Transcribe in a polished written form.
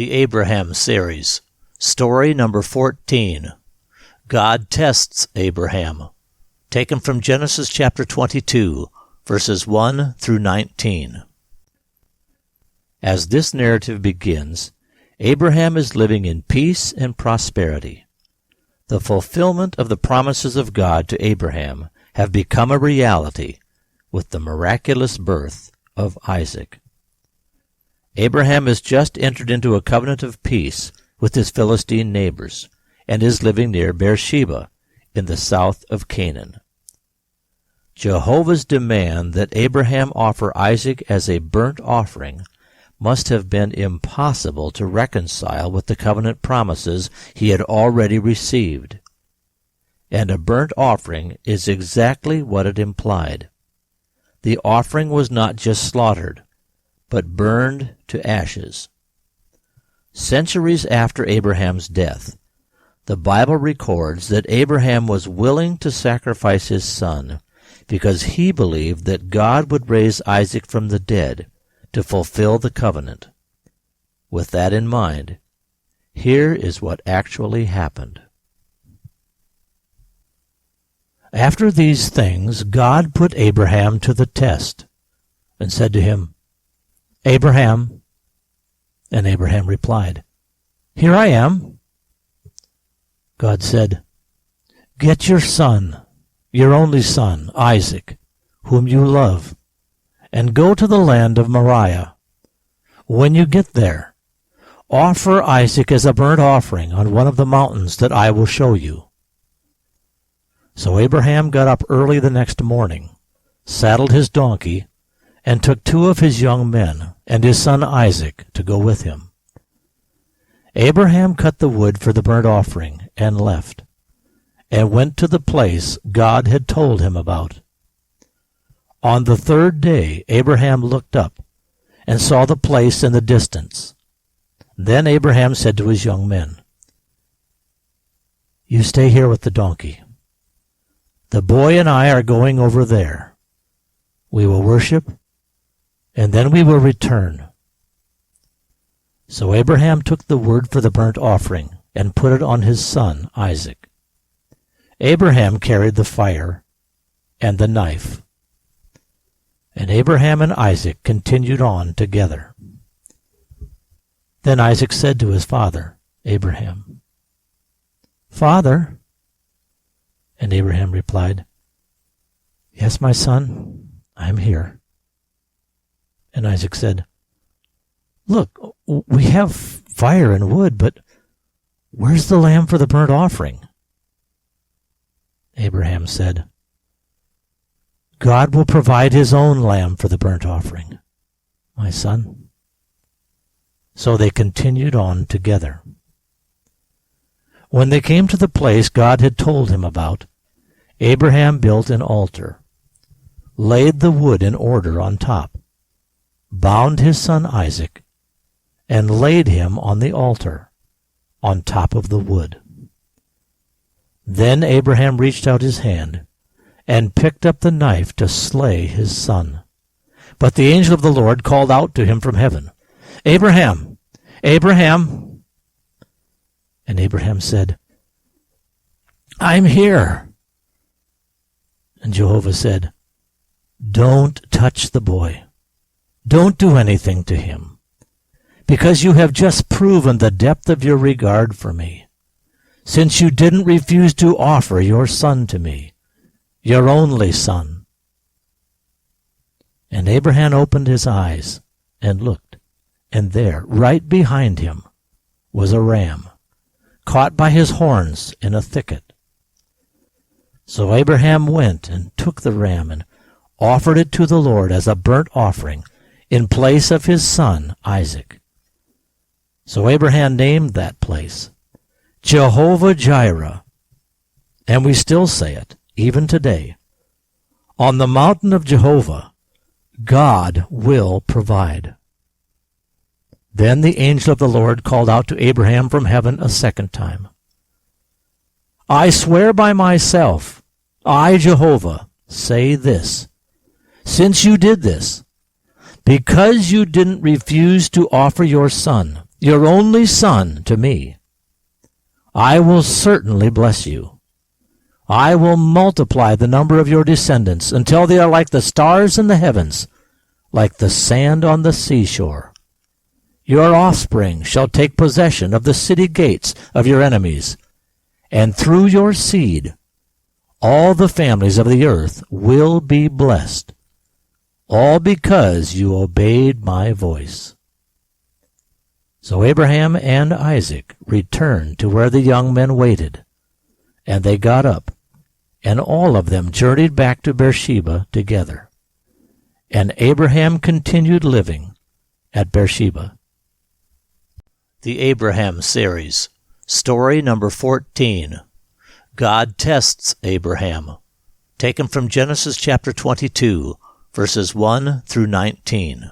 The Abraham Series, Story number 14, God Tests Abraham, taken from Genesis chapter 22, verses 1 through 19. As this narrative begins, Abraham is living in peace and prosperity. The fulfillment of the promises of God to Abraham have become a reality with the miraculous birth of Isaac. Abraham has just entered into a covenant of peace with his Philistine neighbors and is living near Beersheba in the south of Canaan. Jehovah's demand that Abraham offer Isaac as a burnt offering must have been impossible to reconcile with the covenant promises he had already received. And a burnt offering is exactly what it implied. The offering was not just slaughtered, but burned to ashes. Centuries after Abraham's death, the Bible records that Abraham was willing to sacrifice his son because he believed that God would raise Isaac from the dead to fulfill the covenant. With that in mind, here is what actually happened. After these things, God put Abraham to the test and said to him, "Abraham." And Abraham replied, "Here I am." God said, "Get your son, your only son, Isaac, whom you love, and go to the land of Moriah. When you get there, offer Isaac as a burnt offering on one of the mountains that I will show you." So Abraham got up early the next morning, saddled his donkey, and took 2 of his young men and his son Isaac to go with him. Abraham cut the wood for the burnt offering and left, and went to the place God had told him about. On the 3rd day Abraham looked up and saw the place in the distance. Then Abraham said to his young men, "You stay here with the donkey. The boy and I are going over there. We will worship, and then we will return." So Abraham took the wood for the burnt offering and put it on his son Isaac. Abraham carried the fire and the knife. And Abraham and Isaac continued on together. Then Isaac said to his father, Abraham, "Father?" And Abraham replied, "Yes, my son, I am here." And Isaac said, "Look, we have fire and wood, but where's the lamb for the burnt offering?" Abraham said, "God will provide his own lamb for the burnt offering, my son." So they continued on together. When they came to the place God had told him about, Abraham built an altar, laid the wood in order on top, bound his son Isaac, and laid him on the altar, on top of the wood. Then Abraham reached out his hand and picked up the knife to slay his son. But the angel of the Lord called out to him from heaven, "Abraham, Abraham!" And Abraham said, "I'm here." And Jehovah said, "Don't touch the boy. Don't do anything to him, because you have just proven the depth of your regard for me, since you didn't refuse to offer your son to me, your only son." And Abraham opened his eyes and looked, and there, right behind him, was a ram, caught by his horns in a thicket. So Abraham went and took the ram and offered it to the Lord as a burnt offering in place of his son Isaac. So Abraham named that place Jehovah-Jireh, and we still say it, even today. On the mountain of Jehovah, God will provide. Then the angel of the Lord called out to Abraham from heaven a second time, "I swear by myself, I, Jehovah, say this, since you did this, because you didn't refuse to offer your son, your only son, to me, I will certainly bless you. I will multiply the number of your descendants until they are like the stars in the heavens, like the sand on the seashore. Your offspring shall take possession of the city gates of your enemies, and through your seed all the families of the earth will be blessed, all because you obeyed my voice." So Abraham and Isaac returned to where the young men waited, and they got up, and all of them journeyed back to Beersheba together. And Abraham continued living at Beersheba. The Abraham Series, Story number 14. God tests Abraham. Taken from Genesis chapter 22, verses 1 through 19.